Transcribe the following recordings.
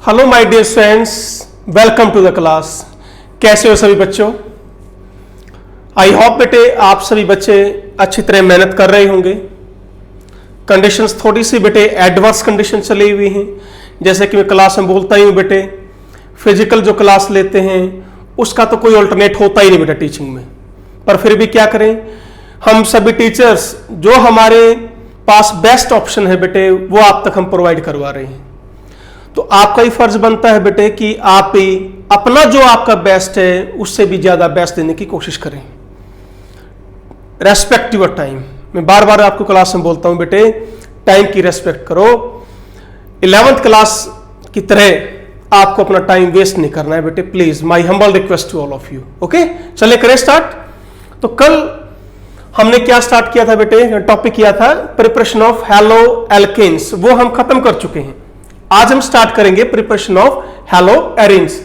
Hello my dear friends, welcome to the class. कैसे हो सभी बच्चों? आई होप बेटे आप सभी बच्चे अच्छी तरह मेहनत कर रहे होंगे। कंडीशंस थोड़ी सी बेटे एडवर्स कंडीशन चली हुई हैं। जैसे कि मैं क्लास में बोलता ही हूँ बेटे, फिजिकल जो क्लास लेते हैं उसका तो कोई ऑल्टरनेट होता ही नहीं बेटा टीचिंग में, पर फिर भी क्या करें, हम सभी टीचर्स जो हमारे पास बेस्ट ऑप्शन है बेटे वो आप तक हम प्रोवाइड करवा रहे हैं। तो आपका ही फर्ज बनता है बेटे कि आप ही अपना जो आपका बेस्ट है उससे भी ज्यादा बेस्ट देने की कोशिश करें। रेस्पेक्ट योर टाइम, मैं बार बार आपको क्लास में बोलता हूं बेटे, टाइम की रेस्पेक्ट करो। 11th क्लास की तरह आपको अपना टाइम वेस्ट नहीं करना है बेटे, please my humble request to all of you. Okay, चले करें स्टार्ट। तो कल हमने क्या स्टार्ट किया था बेटे, टॉपिक किया था प्रिपरेशन ऑफ हैलो एल्केन्स, वो हम खत्म कर चुके हैं। आज हम स्टार्ट करेंगे प्रिपरेशन ऑफ हैलो एरिन्स।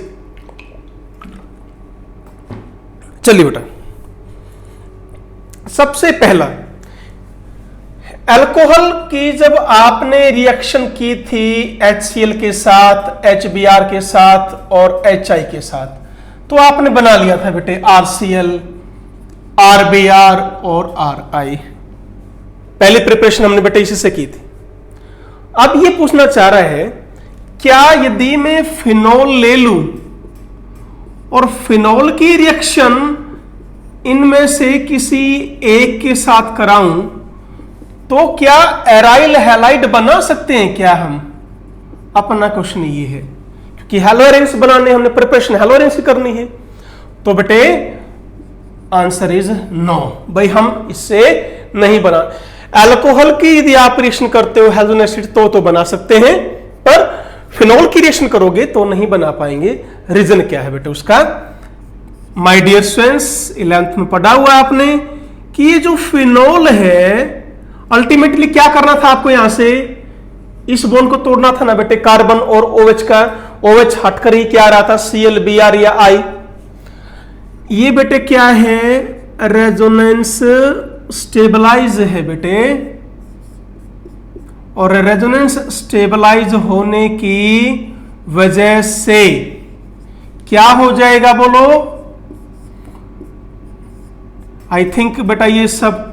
चलिए बेटा, सबसे पहला अल्कोहल की जब आपने रिएक्शन की थी HCl के साथ, HBr के साथ और HI के साथ, तो आपने बना लिया था बेटे RCl, RBr और RI। पहली प्रिपरेशन हमने बेटे इसी से की थी। अब ये पूछना चाह रहा है, क्या यदि मैं फिनोल ले लूं और फिनोल की रिएक्शन इनमें से किसी एक के साथ कराऊं तो क्या एराइल हैलाइड बना सकते हैं क्या हम? अपना क्वेश्चन ये है, क्योंकि हैलोरेंस बनाने हमने प्रिपरेशन हैलोरेंस की करनी है। तो बेटे आंसर इज नो, भाई हम इससे नहीं बना। अल्कोहल की यदि आप रिएक्शन करते हो हैलोजन एसिड तो बना सकते हैं, पर फिनोल की रिएक्शन करोगे तो नहीं बना पाएंगे। रीजन क्या है बेटे उसका? माय डियर स्टूडेंट्स, 11th में पढ़ा हुआ आपने कि ये जो फिनोल है अल्टीमेटली क्या करना था आपको, यहां से इस बॉन्ड को तोड़ना था ना बेटे, कार्बन और OH का। OH हटकर ही क्या आ रहा था, Cl, Br या I। ये बेटे क्या है, रेजोनेंस स्टेबलाइज है बेटे, और रेजोनेंस स्टेबलाइज होने की वजह से क्या हो जाएगा बोलो? आई थिंक बेटा ये सब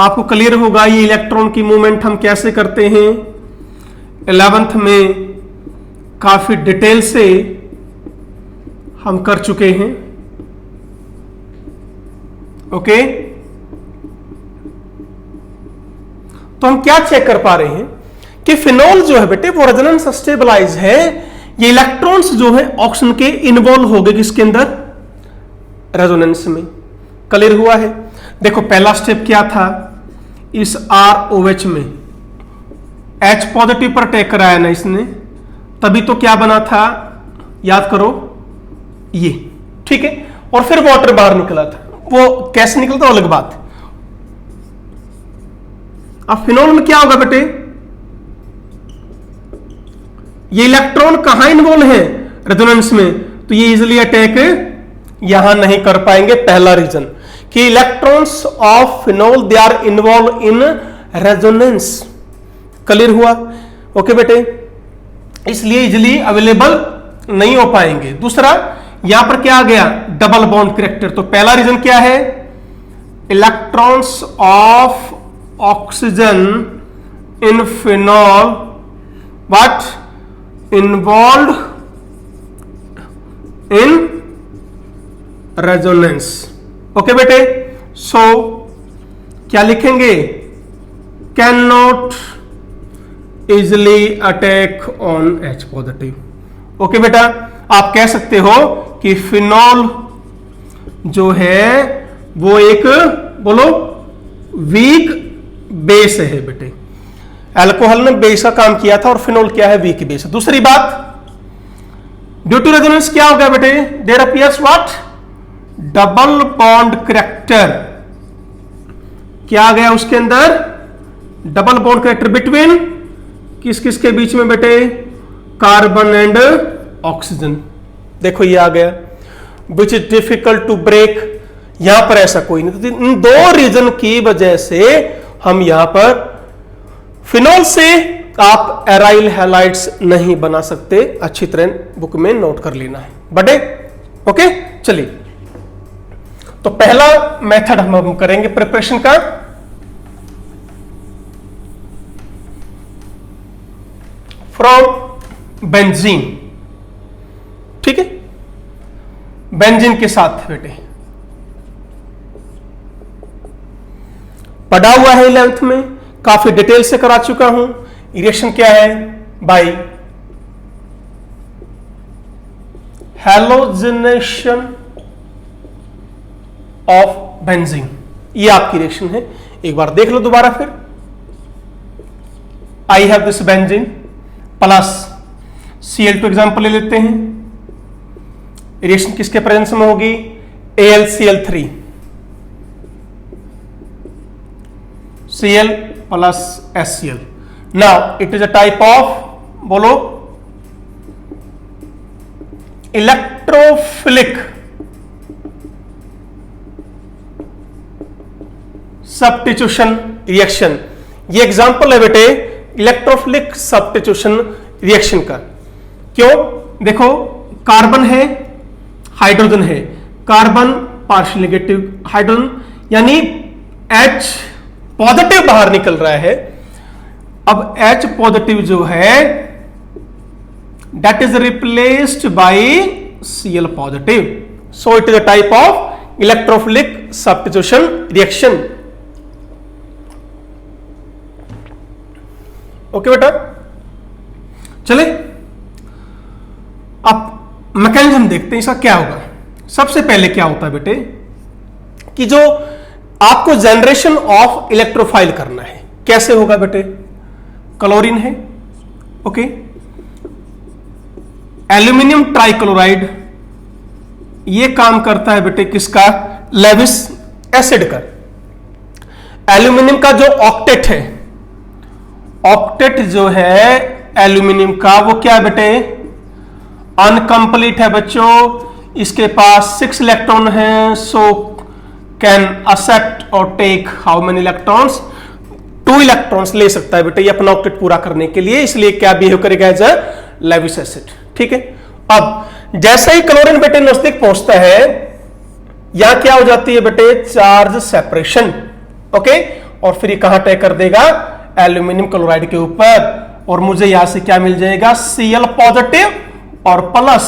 आपको क्लियर होगा। ये इलेक्ट्रॉन की मूवमेंट हम कैसे करते हैं 11th में काफी डिटेल से हम कर चुके हैं। ओके, तो हम क्या चेक कर पा रहे हैं कि फिनोल जो है बेटे वो रेजोनेंस स्टेबलाइज है। ये इलेक्ट्रॉन्स जो है ऑक्सीजन के इन्वॉल्व हो गए किसके अंदर, रेजोनेंस में। क्लियर हुआ है? देखो पहला स्टेप क्या था, इस ROH में H पॉजिटिव पर अटैक कराया ना इसने, तभी तो क्या बना था, याद करो ये, ठीक है। और फिर वाटर बाहर निकला था, वो कैसे निकलता अलग बात है। अब फिनोल में क्या होगा बेटे, ये इलेक्ट्रॉन कहां इन्वॉल्व है, रेजोनेंस में, तो ये इजिली अटैक यहां नहीं कर पाएंगे। पहला रीजन कि electrons of phenol they are involve in resonance. Clear हुआ? ओके बेटे, इसलिए इजिली अवेलेबल नहीं हो पाएंगे। दूसरा यहां पर क्या आ गया, डबल बॉन्ड कैरेक्टर। तो पहला रीजन क्या है, electrons of oxygen in phenol what involve in resonance. Okay बेटे, सो क्या लिखेंगे, can not easily attack on H positive. Okay बेटा, आप कह सकते हो कि फिनोल जो है वो एक बोलो वीक बेस है बेटे। अल्कोहल ने बेस का काम किया था और फिनोल क्या है, वीक बेस। दूसरी बात, ड्यू टू रेजोनेंस क्या हो गया बेटे, there appears what, double bond character. क्या आ गया उसके अंदर, डबल बॉन्ड कैरेक्टर बिटवीन किस किस के बीच में बेटे, कार्बन एंड ऑक्सीजन। देखो ये आ गया, which is difficult to break. यहां पर ऐसा कोई नहीं, तो इन दो रीजन की वजह से हम यहां पर फिनोल से आप एराइल हैलाइड्स नहीं बना सकते। अच्छी तरह बुक में नोट कर लेना है बटे। ओके, चलिए तो पहला मेथड हम करेंगे प्रिपरेशन का। फ्रॉम बेंजीन, ठीक है, बेंजीन के साथ बेटे पढ़ा हुआ है 11th में, काफी डिटेल से करा चुका हूं। रिएक्शन क्या है बाय हैलोजिनेशन ऑफ बेंजीन, ये आपकी रिएक्शन है। एक बार देख लो दोबारा फिर। I have this benzene plus Cl2 example ले लेते हैं। रिएक्शन किसके प्रेजेंस में होगी? AlCl3, Cl plus HCl। Now it is a type of, बोलो, इलेक्ट्रोफिलिक सब्स्टिट्यूशन रिएक्शन। ये एग्जांपल है बेटे इलेक्ट्रोफिलिक सब्स्टिट्यूशन रिएक्शन का। क्यों? देखो, कार्बन है, हाइड्रोजन है, कार्बन पार्शियल नेगेटिव, हाइड्रोजन यानी H पॉजिटिव बाहर निकल रहा है। अब H पॉजिटिव जो है that is replaced by Cl positive, so it is a type of electrophilic substitution reaction। Okay बेटा, चले अब मैकेनिज्म देखते हैं इसका क्या होगा। सबसे पहले क्या होता है बेटे कि जो आपको जनरेशन ऑफ इलेक्ट्रोफाइल करना है, कैसे होगा बेटे? क्लोरीन है, ओके, एल्यूमिनियम ट्राइक्लोराइड, ये काम करता है बेटे किसका? लेविस एसिड का। एल्यूमिनियम का जो ऑक्टेट है, ऑक्टेट जो है एल्यूमिनियम का, वो क्या है बेटे? अनकंप्लीट है बच्चों। इसके पास 6 इलेक्ट्रॉन है, सो कैन एक्सेप्ट और take how many electrons? 2 electrons ले सकता है बेटे ये अपना ऑक्टेट पूरा करने के लिए, इसलिए क्या बिहेव करेगा? एज अ लेविस एसिड, ठीक है। अब जैसे ही क्लोरीन बेटे नजदीक पहुंचता है, यहां क्या हो जाती है बेटे? चार्ज सेपरेशन, ओके, और फिर ये कहां तय कर देगा? एल्यूमिनियम क्लोराइड के ऊपर, और मुझे यहां से क्या मिल जाएगा? Cl पॉजिटिव और प्लस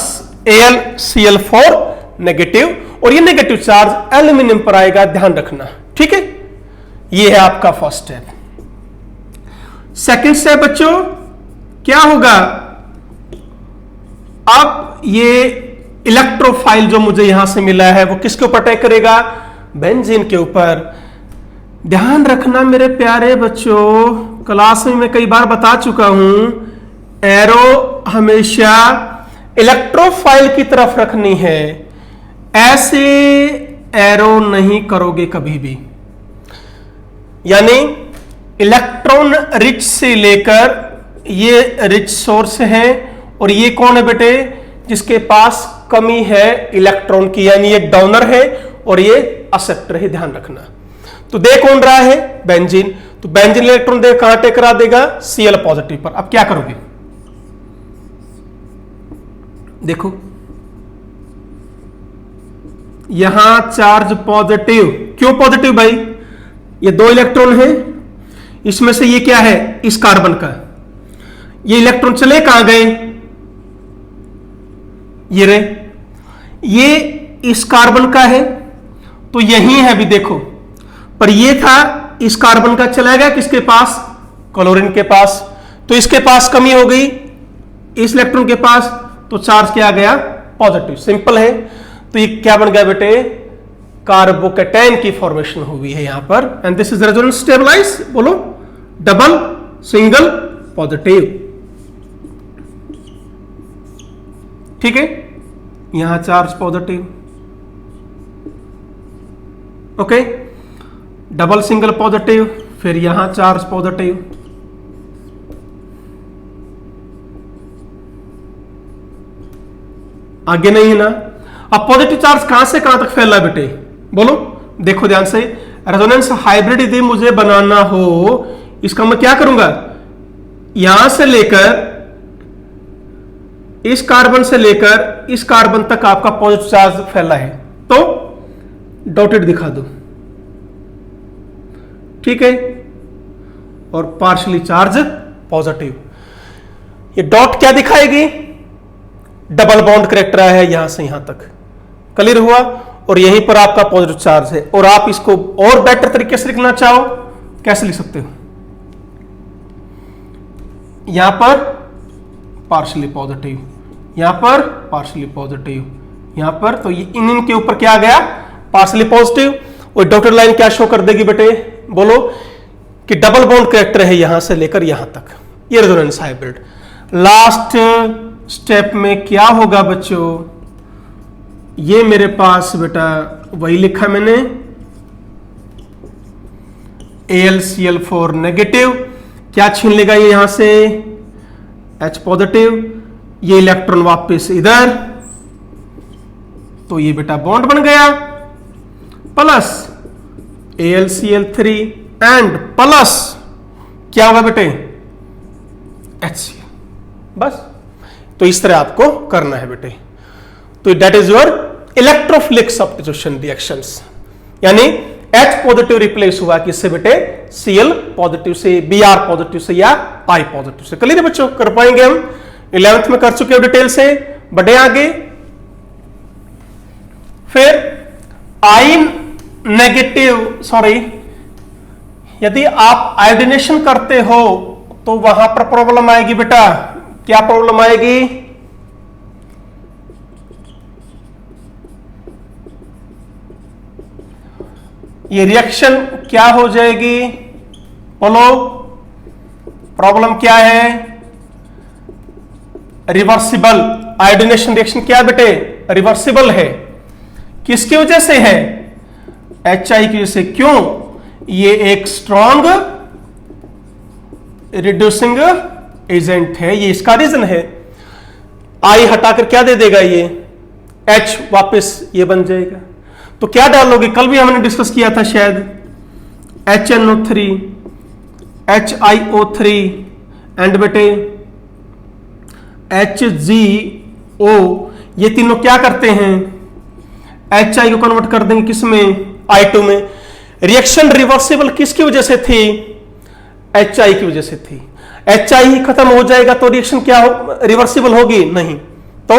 AlCl4 नेगेटिव, और ये नेगेटिव चार्ज एल्यूमिनियम पर आएगा, ध्यान रखना, ठीक है। ये है आपका फर्स्ट स्टेप। सेकंड स्टेप बच्चों क्या होगा? अब ये इलेक्ट्रोफाइल जो मुझे यहां से मिला है वो किसके ऊपर अटैक करेगा? बेंजीन के ऊपर। ध्यान रखना मेरे प्यारे बच्चों, क्लास में मैं कई बार बता चुका हूं, एरो हमेशा इलेक्ट्रोफाइल की तरफ रखनी है, ऐसे एरो नहीं करोगे कभी भी। यानी इलेक्ट्रॉन रिच से लेकर ये रिच सोर्स है, और ये कौन है बेटे? जिसके पास कमी है इलेक्ट्रॉन की, यानी ये डोनर है और ये एक्सेप्टर है, ध्यान रखना। तो दे कौन रहा है? बेंजीन। तो बेंजीन इलेक्ट्रॉन दे कहां अटैक करा देगा? Cl पॉजिटिव पर। अब क्या करोगे? देखो यहां चार्ज पॉजिटिव, क्यों पॉजिटिव भाई? ये 2 इलेक्ट्रॉन है, इसमें से ये क्या है? इस कार्बन का। ये इलेक्ट्रॉन चले कहां गए? ये रे, ये इस कार्बन का है, तो यही है भी देखो, पर ये था इस कार्बन का, चला गया किसके पास? क्लोरीन के पास। तो इसके पास कमी हो गई, इस इलेक्ट्रॉन के पास, तो चार्ज क्या आ गया? पॉजिटिव। सिंपल है। तो ये क्या बन गया बेटे? कार्बोकेटाइन की फॉर्मेशन हुई है यहां पर, and this is resonance stabilise. बोलो, डबल, सिंगल, पॉजिटिव, ठीक है। यहां charge positive, okay, double single positive, फिर यहां चार्ज पॉजिटिव, आगे नहीं है ना। अब पॉजिटिव चार्ज कहां से कहां तक फैला बेटे? बोलो, देखो ध्यान से। रेजोनेंस हाइब्रिड यदि मुझे बनाना हो, इसका मैं क्या करूंगा? यहां से लेकर इस कार्बन से लेकर इस कार्बन तक आपका पॉजिटिव चार्ज फैला है, तो डॉटेड दिखा दो, ठीक है, और पार्शियली चार्ज पॉजिटिव। ये डॉट क्या दिखाएगी? डबल बॉन्ड करेक्टर है यहां से यहां तक, क्लियर हुआ, और यहीं पर आपका पॉजिटिव चार्ज है। और आप इसको और बेटर तरीके से लिखना चाहो, कैसे लिख सकते हो? यहां पर पार्शियली पॉजिटिव, यहां पर पार्शियली पॉजिटिव, यहां पर, तो ये इन के ऊपर क्या आ गया? Partially positive. और डॉटेड लाइन क्या शो कर देगी बेटे? बोलो कि डबल बॉन्ड करेक्टर है यहां से लेकर यहां तक, ये रेजोनेंस हाइब्रिड। लास्ट स्टेप में क्या होगा बच्चों? ये मेरे पास बेटा वही लिखा मैंने, AlCl4 नेगेटिव, क्या छीन लेगा ये यहां से? H पॉजिटिव, ये इलेक्ट्रॉन वापस इधर, तो ये बेटा बॉन्ड बन गया, प्लस AlCl3 एंड प्लस क्या होगा बेटे? HCl, बस। तो इस तरह आपको करना है बेटे। तो that is your electrophilic substitution reactions, यानी H पॉजिटिव रिप्लेस हुआ किससे बेटे? Cl पॉजिटिव से, Br पॉजिटिव से या I पॉजिटिव से। क्लियर है बच्चों? कर पाएंगे हम, 11th में कर चुके हो डिटेल से, बढ़े आगे। फिर I नेगेटिव, सॉरी, यदि आप आयोडिनेशन करते हो तो वहां पर प्रॉब्लम आएगी बेटा। क्या प्रॉब्लम आएगी? ये रिएक्शन क्या हो जाएगी? बोलो, प्रॉब्लम क्या है? रिवर्सिबल आयोडिनेशन रिएक्शन क्या बेटे? रिवर्सिबल है। किसकी वजह से है? HI की वजह से। क्यों? ये एक स्ट्रॉन्ग रिड्यूसिंग एजेंट है, ये इसका रीजन है। I हटाकर क्या दे देगा? ये H वापस ये बन जाएगा। तो क्या डालोगे? कल भी हमने डिस्कस किया था शायद, HNO3, HiO3 एंड बेटे HgO, ये तीनों क्या करते हैं? HI को कन्वर्ट कर देंगे किसमें? I2 में। रिएक्शन रिवर्सिबल किसकी वजह से थी? HI की वजह से थी। HI ही खत्म हो जाएगा तो रिएक्शन क्या हो? रिवर्सिबल होगी नहीं। तो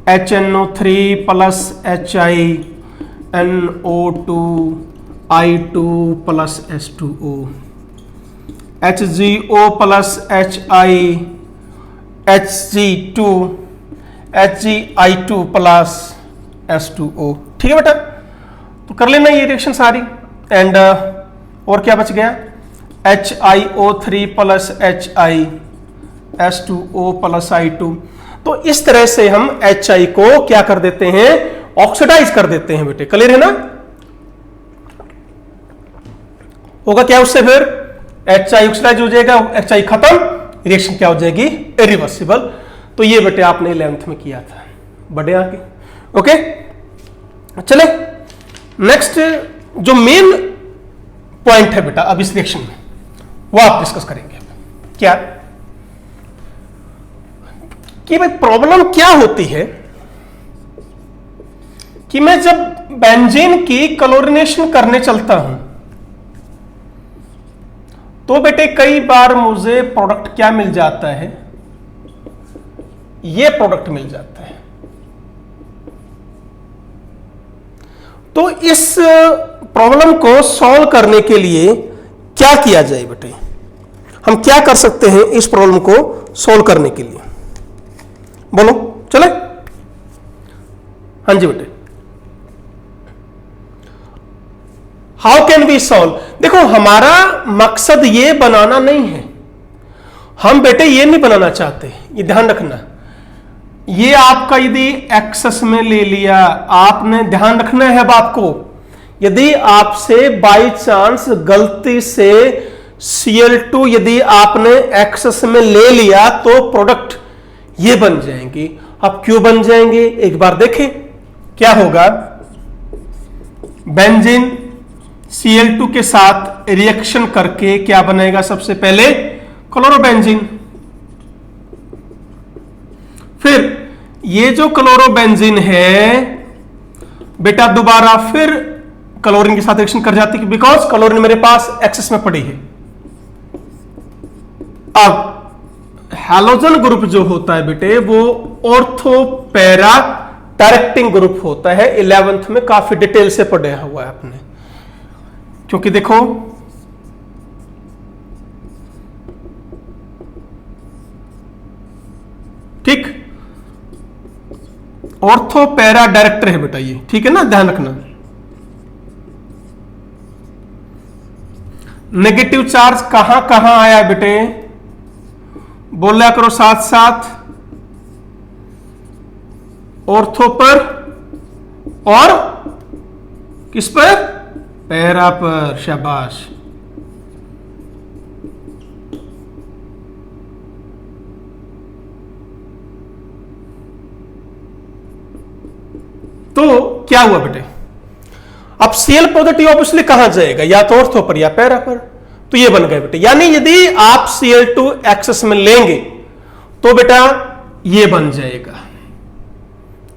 HNO3 plus HiNO2 I2 plus H2O, HgO plus HgI2 HgI2 plus H2O। ठीक है बेटा, तो कर लेना ये रिएक्शन सारी। एंड और क्या बच गया? HiO3 plus HiS2O plus I2। तो इस तरह से हम HI को क्या कर देते हैं? ऑक्सीडाइज कर देते हैं बेटे। क्लियर है ना? होगा क्या उससे? फिर HI ऑक्सीडाइज हो जाएगा, HI खत्म, रिएक्शन क्या हो जाएगी? इरिवर्सिबल। तो ये बेटे आपने 11th में किया था, बढ़े आगे। ओके, चले नेक्स्ट जो मेन पॉइंट है बेटा अब इस रिएक्शन में, वो आप डिस्कस करेंगे। क्या कि भाई प्रॉब्लम क्या होती है कि मैं जब बेंजीन की क्लोरीनेशन करने चलता हूं तो बेटे कई बार मुझे प्रोडक्ट क्या मिल जाता है? ये प्रोडक्ट मिल जाता है। तो इस प्रॉब्लम को सॉल्व करने के लिए क्या किया जाए बेटे? हम क्या कर सकते हैं इस प्रॉब्लम को सॉल्व करने के लिए? बोलो, चले। हाँ जी बेटे, हाउ कैन वी सॉल्व? देखो, हमारा मकसद ये बनाना नहीं है, हम बेटे ये नहीं बनाना चाहते, ये ध्यान रखना। ये आपका यदि एक्सेस में ले लिया, आपने ध्यान रखना है बात को। यदि आपसे बाई चांस गलती से Cl2 यदि आपने एक्सेस में ले लिया तो प्रोडक्ट ये बन जाएंगे। अब क्यों बन जाएंगे एक बार देखें क्या होगा। बेंजीन Cl2 के साथ रिएक्शन करके क्या बनेगा? सबसे पहले क्लोरोबेंजीन। फिर ये जो क्लोरोबेंजीन है बेटा दोबारा फिर क्लोरीन के साथ रिएक्शन कर जाती है, बिकॉज क्लोरीन मेरे पास एक्सेस में पड़ी है। अब हैलोजन ग्रुप जो होता है बेटे वो ऑर्थो पैरा डायरेक्टिंग ग्रुप होता है। 11th में काफी डिटेल से पढ़ा हुआ है आपने, क्योंकि देखो ठीक ऑर्थो पैरा डायरेक्टर है बेटा ये, ठीक है ना, ध्यान रखना। नेगेटिव चार्ज कहां कहां आया बेटे, बोला करो साथ साथ। ऑर्थो पर और किस पर, पैरा पर, शाबाश। तो क्या हुआ बेटे, अब Cl पॉजिटिव ऑब्वियसली कहां जाएगा, या तो ऑर्थो पर या पैरा पर, तो ये बन गए बेटे। यानी यदि आप Cl2 एक्सेस में लेंगे तो बेटा ये बन जाएगा,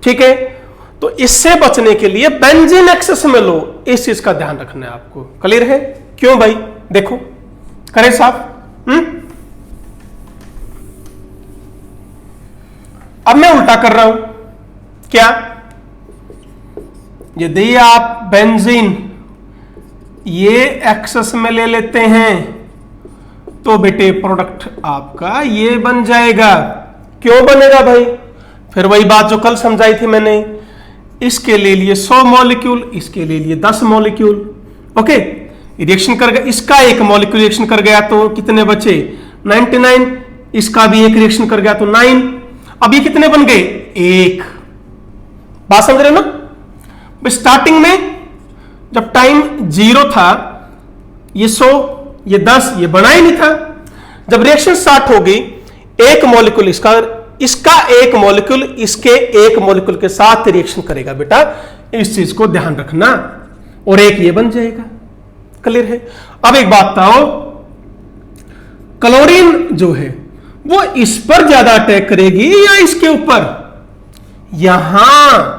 ठीक है। तो इससे बचने के लिए बेंजीन एक्सेस में लो, इस चीज का ध्यान रखना है आपको। क्लियर है? क्यों भाई, देखो करें साहब। अब मैं उल्टा कर रहा हूं, क्या, यदि आप बेंजीन ये एक्सेस में ले लेते हैं तो बेटे प्रोडक्ट आपका ये बन जाएगा। क्यों बनेगा भाई, फिर वही बात जो कल समझाई थी मैंने, इसके ले लिए 100 मॉलिक्यूल, इसके ले लिए 10 मॉलिक्यूल। ओके, रिएक्शन कर गया, इसका एक मॉलिक्यूल रिएक्शन कर गया तो कितने बचे 99, इसका भी एक रिएक्शन कर गया तो 9। अब ये कितने बन गए, 1। बात समझ रहे हो ना। स्टार्टिंग में जब टाइम 0 था ये 100 ये 10 ये बना ही नहीं था। जब रिएक्शन स्टार्ट होगी, एक मॉलिक्यूल इसका एक मॉलिक्यूल इसके एक मॉलिक्यूल के साथ रिएक्शन करेगा बेटा, इस चीज को ध्यान रखना, और एक ये बन जाएगा। क्लियर है? अब एक बात बताओ, क्लोरीन जो है वो इस पर ज्यादा अटैक करेगी या इसके ऊपर? यहां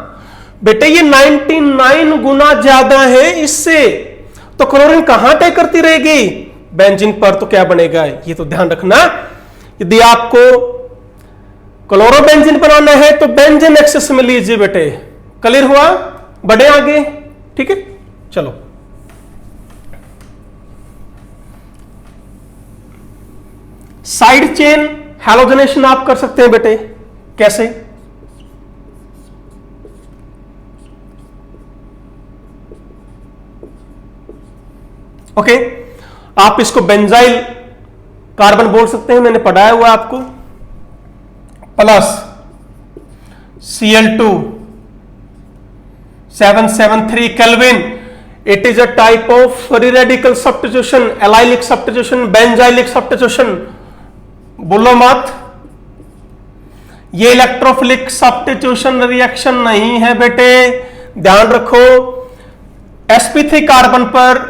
बेटे ये 99 गुना ज्यादा है इससे, तो क्लोरीन कहां अटैक करती रहेगी, बेंजीन पर। तो क्या बनेगा, ये तो ध्यान रखना। यदि आपको क्लोरोबेंजीन बनाना है तो बेंजीन एक्सेस में लीजिए बेटे। क्लियर हुआ? बढ़े आगे, ठीक है। चलो साइड चेन हैलोजनेशन आप कर सकते हैं बेटे। कैसे? ओके, आप इसको बेंजाइल कार्बन बोल सकते हैं, मैंने पढ़ाया हुआ आपको, plus Cl2 773 kelvin. It is a type of free radical substitution, allylic substitution, benzylic substitution. बोलो मत, ये इलेक्ट्रोफिलिक सब्स्टिट्यूशन रिएक्शन नहीं है बेटे, ध्यान रखो। sp3 कार्बन पर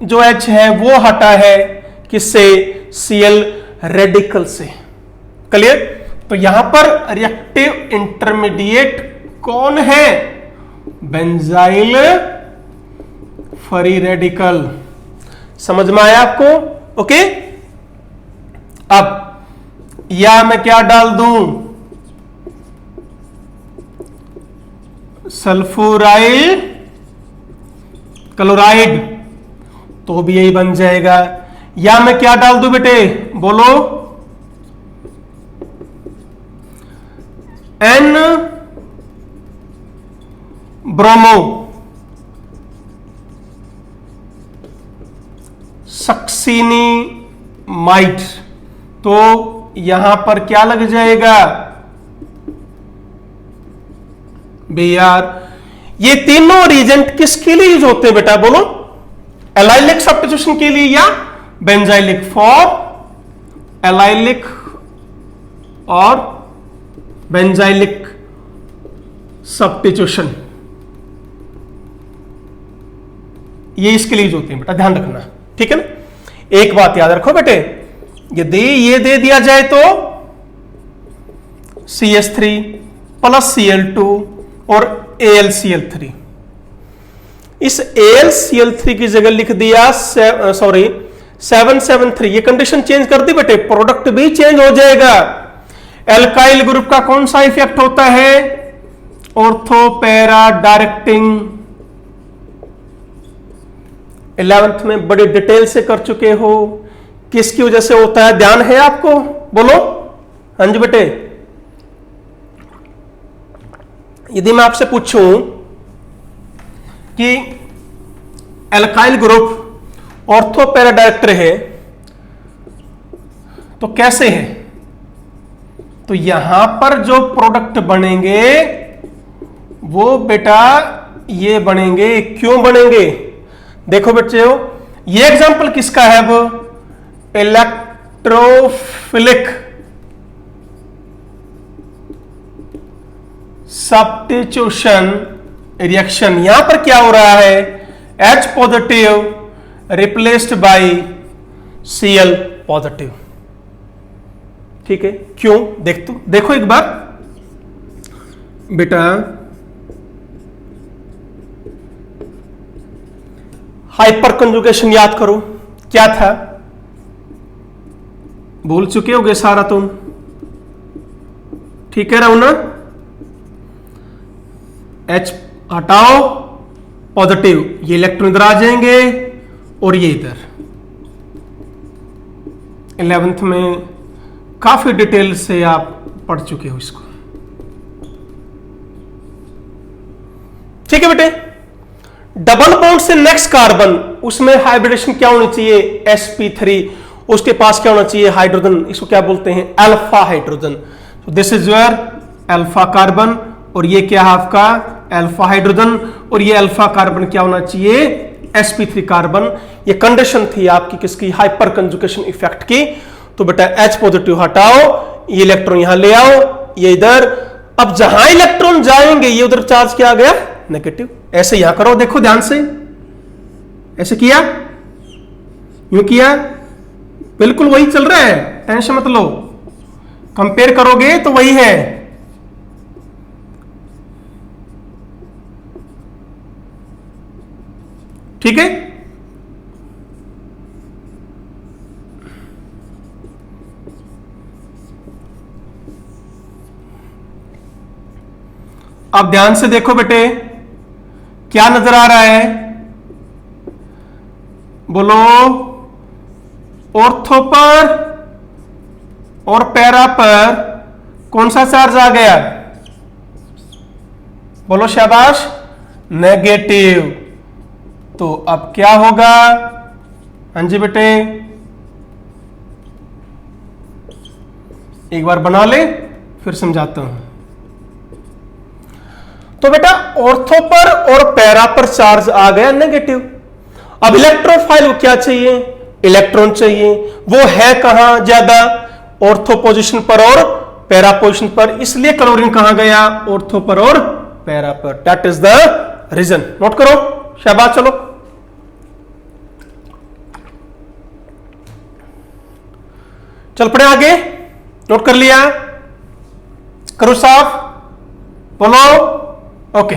जो H है वो हटा है किससे, Cl रेडिकल से। क्लियर? तो यहां पर रिएक्टिव इंटरमीडिएट कौन है, बेंजाइल फ्री रेडिकल। समझ में आया आपको? ओके, अब या मैं क्या डाल दूं, सल्फ्यूराइल क्लोराइड, तो भी यही बन जाएगा। या मैं क्या डाल दूं बेटे, बोलो, N ब्रोमो सक्सीनिमाइड, तो यहां पर क्या लग जाएगा Br। ये तीनों रीजेंट किसके लिए यूज होते हैं बेटा, बोलो, एलाइलिक सब्स्टिट्यूशन के लिए या बेंजाइलिक? फॉर एलाइलिक और बेंजाइलिक सब्स्टिट्यूशन, ये इसके लिए यूज होते हैं बेटा, ध्यान रखना, ठीक है ना। एक बात याद रखो बेटे, यदि ये दे दिया जाए तो CH3 प्लस Cl2 और AlCl3। इस AlCl3 की जगह लिख दिया 773। ये कंडीशन चेंज कर दी बेटे, प्रोडक्ट भी चेंज हो जाएगा। एल्काइल ग्रुप का कौन सा इफेक्ट होता है? Ortho para directing. 11th में बड़ी डिटेल से कर चुके हो, किसकी वजह से होता है ध्यान है आपको? बोलो। हाँ जी बेटे, यदि मैं आपसे पूछूं कि alkyl group ortho para director है तो कैसे है? तो यहां पर जो प्रोडक्ट बनेंगे वो बेटा ये बनेंगे। क्यों बनेंगे? देखो बच्चों, ये एग्जांपल किसका है? वो इलेक्ट्रोफिलिक सब्स्टिट्यूशन रिएक्शन। यहां पर क्या हो रहा है? H positive replaced by Cl positive. ठीक है, क्यों? देखो एक बार बेटा, हाइपर कंजुगेशन याद करो, क्या था? भूल चुके होगे सारा तुम, ठीक है ना? H हटाओ पॉजिटिव, ये इलेक्ट्रॉन इधर आ जाएंगे और ये इधर। 11th में काफी डिटेल से आप पढ़ चुके हो इसको। ठीक है बेटे, डबल बॉन्ड से नेक्स्ट कार्बन, उसमें हाइब्रिडेशन क्या होनी चाहिए? sp3। उसके पास क्या होना चाहिए? हाइड्रोजन। इसको क्या बोलते हैं? Alpha hydrogen. This is your alpha carbon और ये क्या है आपका? Alpha hydrogen. और ये अल्फा कार्बन क्या होना चाहिए? sp3 carbon. ये कंडीशन थी आपकी किसकी? हाइपर कंजुगेशन इफेक्ट की। तो बेटा H पॉजिटिव हटाओ, ये इलेक्ट्रॉन यहां ले आओ, ये इधर। अब जहां इलेक्ट्रॉन जाएंगे ये उधर चार्ज क्या आ गया? नेगेटिव। ऐसे यहां करो, देखो ध्यान से, ऐसे किया, यूं किया, बिल्कुल वही चल रहा है, टेंशन मत लो। कंपेयर करोगे तो वही है। ठीक है, अब ध्यान से देखो बेटे, क्या नजर आ रहा है? बोलो। ऑर्थो पर और पैरा पर कौन सा चार्ज आ गया? बोलो शाबाश, नेगेटिव। तो अब क्या होगा? हाँ जी बेटे, एक बार बना ले फिर समझाता हूं। तो बेटा ऑर्थो पर और पैरा पर चार्ज आ गया नेगेटिव। अब इलेक्ट्रोफाइल को क्या चाहिए? इलेक्ट्रॉन चाहिए। वो है कहां ज्यादा? ऑर्थो पोजीशन पर और पैरा पोजीशन पर। इसलिए क्लोरीन कहां गया? ऑर्थो पर और पैरा पर। That is the reason. Note करो, शाबाश। चलो चल पड़े आगे। नोट कर लिया? करो साफ, बोलो। ओके,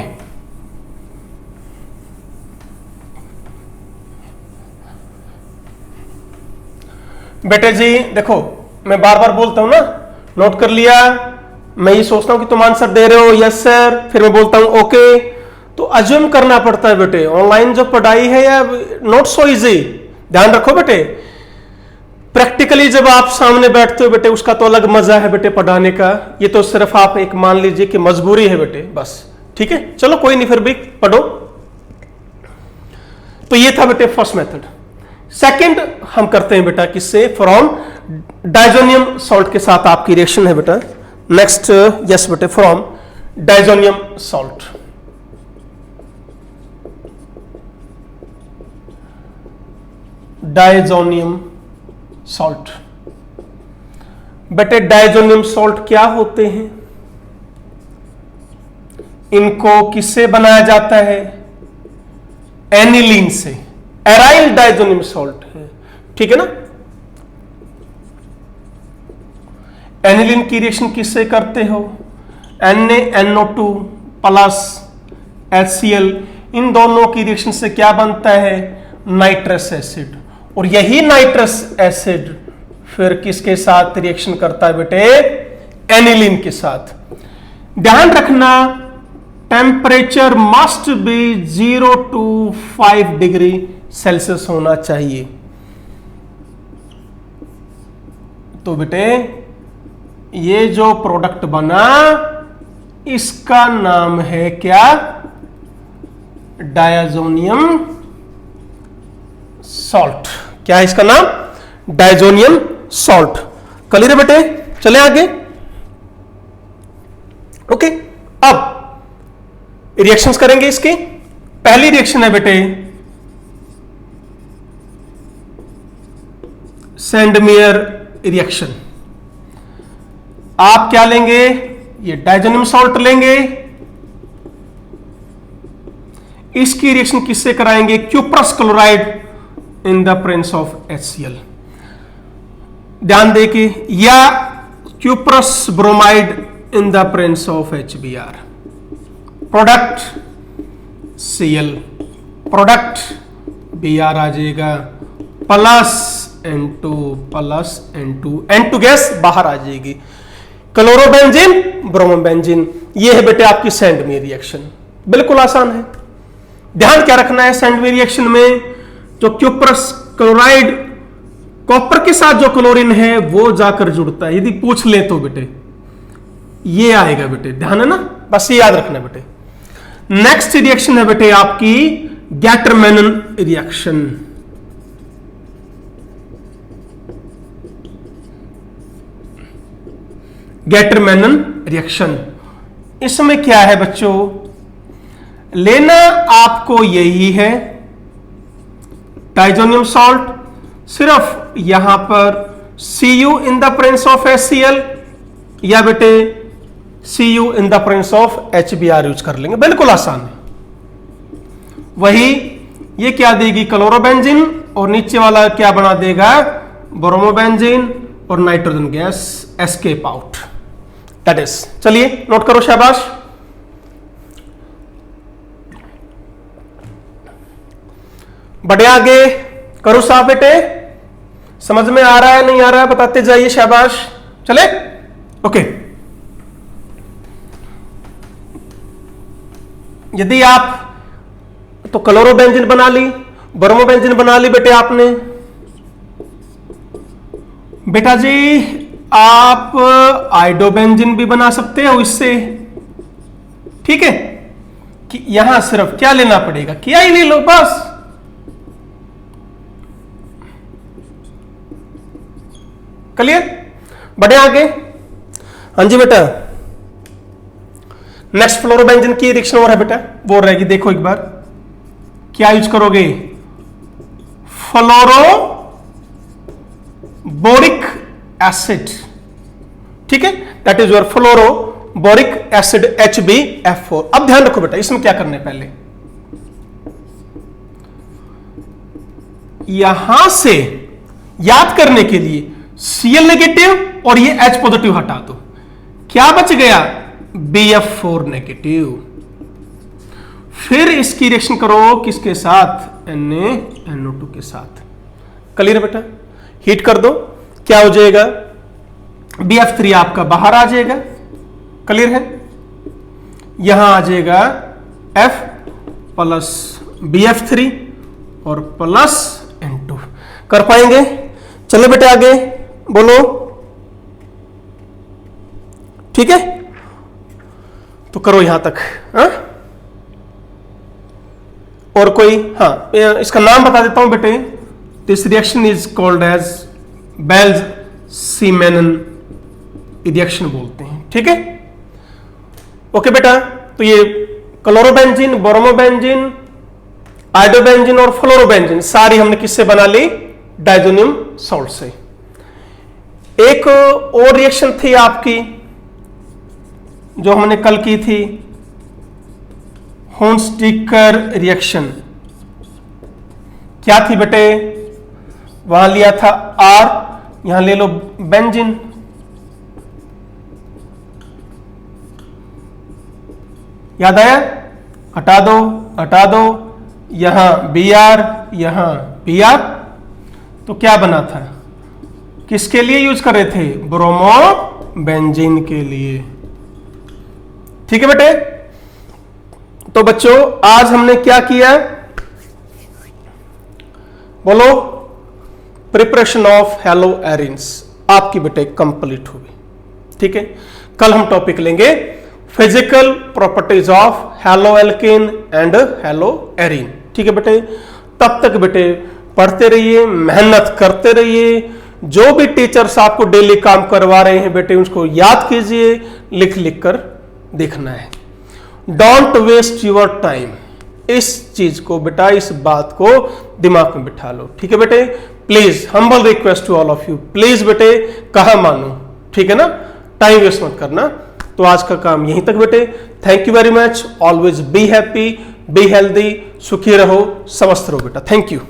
बेटे जी देखो, मैं बार बार बोलता हूं ना, नोट कर लिया? मैं ये सोचता हूं कि तुम आंसर दे रहे हो, यस सर, फिर मैं बोलता हूं ओके। तो अज्यूम करना पड़ता है बेटे। ऑनलाइन जो पढ़ाई है या नॉट सो इजी। ध्यान रखो बेटे, प्रैक्टिकली जब आप सामने बैठते हो बेटे, उसका तो अलग मजा है बेटे पढ़ाने का। ये तो सिर्फ आप एक मान लीजिए कि मजबूरी है बेटे, बस। ठीक है, चलो कोई नहीं, फिर भी पढ़ो। तो ये था बेटे फर्स्ट मेथड। सेकंड हम करते हैं बेटा किससे? फ्रॉम डाइजोनियम सॉल्ट के साथ आपकी रिएक्शन है बेटा। नेक्स्ट, यस बेटे, from diazonium salt. Diazonium salt. बेटे डाइजोनियम सॉल्ट क्या होते हैं? इनको किससे बनाया जाता है? एनिलीन से। एराइल डाइजोनियम सॉल्ट है, ठीक है ना? एनिलीन की रिएक्शन किससे करते हो? NaNO2 प्लस HCl, इन दोनों की रिएक्शन से क्या बनता है? Nitrous acid. और यही नाइट्रस एसिड फिर किसके साथ रिएक्शन करता है बेटे? एनिलीन के साथ। ध्यान रखना, temperature must be 0 to 5 degree Celsius होना चाहिए। तो बेटे ये जो प्रोडक्ट बना इसका नाम है क्या? Diazonium salt. क्या है इसका नाम? Diazonium salt. क्लियर है बेटे? चले आगे। ओके, अब रिएक्शंस करेंगे इसकी। पहली रिएक्शन है बेटे सेंडमेयर रिएक्शन। आप क्या लेंगे? ये डायजोनियम सॉल्ट लेंगे, इसकी रिएक्शन किससे कराएंगे? Cuprous chloride in the presence of HCl। ध्यान देखिए, या cuprous bromide in the presence of HBr। Product Cl, product Br आ जाएगा, plus N2 plus N2, N2 gas बाहर आ जाएगी। क्लोरोबेंजीन ब्रोमोबेंजीन, ये है बेटे आपकी सेंडमेयर रिएक्शन। बिल्कुल आसान है। ध्यान क्या रखना है, सेंडमेयर रिएक्शन में जो क्यूप्रस क्लोराइड कॉपर के साथ जो क्लोरीन है वो जाकर जुड़ता है। यदि पूछ ले तो बेटे ये आएगा बेटे, ध्यान है ना, बस ये याद रखना बेटे। नेक्स्ट रिएक्शन है बेटे आपकी गैटरमैनन रिएक्शन। गैटरमैनन रिएक्शन, इसमें क्या है बच्चों? लेना आपको यही है डायजोनियम सॉल्ट, सिर्फ यहां पर Cu in the presence of HCl या बेटे Cu in the presence of HBr use कर लेंगे। बिल्कुल आसान है। वही ये क्या देगी? क्लोरोबेंजीन, और नीचे वाला क्या बना देगा? ब्रोमोबेंजीन, और nitrogen gas escape out. That is, चलिए नोट करो, शाबाश। बढ़े आगे, करो साफ बेटे। समझ में आ रहा है नहीं आ रहा है बताते जाइए, शाबाश। चले, ओके। यदि आप तो क्लोरोबेंजीन बना ली, ब्रोमोबेंजीन बना ली बेटे आपने। बेटा जी आप आइडोबेंजीन भी बना सकते हो इससे, ठीक है। कि यहां सिर्फ क्या लेना पड़ेगा? क्या ही ले लो बस। क्लियर? बढ़े आगे। हाँ जी बेटा, नेक्स्ट फ्लोरोबेंजीन की रिएक्शन और है बेटा, वो रहेगी। देखो एक बार क्या यूज करोगे? फ्लोरो बोरिक एसिड, ठीक है। That is your fluoro boric acid HbF4। अब ध्यान रखो बेटा, इसमें क्या करना है? पहले यहां से याद करने के लिए Cl नेगेटिव और ये H पॉजिटिव हटा दो, क्या बच गया? BF4 negative. फिर इसकी रिएक्शन करो किसके साथ? NaNO2 के साथ। क्लियर है बेटा? हीट कर दो, क्या हो जाएगा? BF3 आपका बाहर आ जाएगा। क्लियर है? यहां आ जाएगा F प्लस BF3 और प्लस N2। कर पाएंगे? चलो बेटे आगे बोलो, ठीक है। तो करो यहां तक। हा? और कोई? हाँ, इसका नाम बता देता हूं बेटे। This reaction is called as Balz Schiemann reaction बोलते हैं, ठीक है। ओके बेटा, तो ये क्लोरोबेंजीन, ब्रोमोबेंजीन, आइडोबेंजीन और फ्लोरोबेंजीन सारी हमने किससे बना ली? डायजोनियम सॉल्ट से। एक और रिएक्शन थी आपकी जो हमने कल की थी, होन्स्टिकर रिएक्शन। क्या थी बेटे? वहां लिया था R, यहां ले लो बेंजीन, याद आया? हटा दो, हटा दो, यहां Br, यहां Br, तो क्या बना था? किसके लिए यूज कर रहे थे? ब्रोमो बेंजीन के लिए। ठीक है बेटे। तो बच्चों आज हमने क्या किया? बोलो। प्रिपरेशन ऑफ हेलो एरिन्स आपकी बेटे कंप्लीट होगी। ठीक है। कल हम टॉपिक लेंगे physical properties of halo alkane and hello Erin. ठीक है बेटे। तब तक बेटे पढ़ते रहिए, मेहनत करते रहिए। जो भी टीचर्स आपको डेली काम करवा रहे हैं बेटे उसको याद कीजिए, लिख लिख कर देखना है। Don't waste your time. इस चीज को बेटा, इस बात को दिमाग में बिठा लो। ठीक है बेटे। Please humble request to all of you, please बेटे कहा मानो। ठीक है ना, टाइम वेस्ट मत करना। तो आज का काम यहीं तक बेटे। Thank you very much. Always be happy, be healthy, सुखी रहो, स्वस्थ रहो बेटा। Thank you.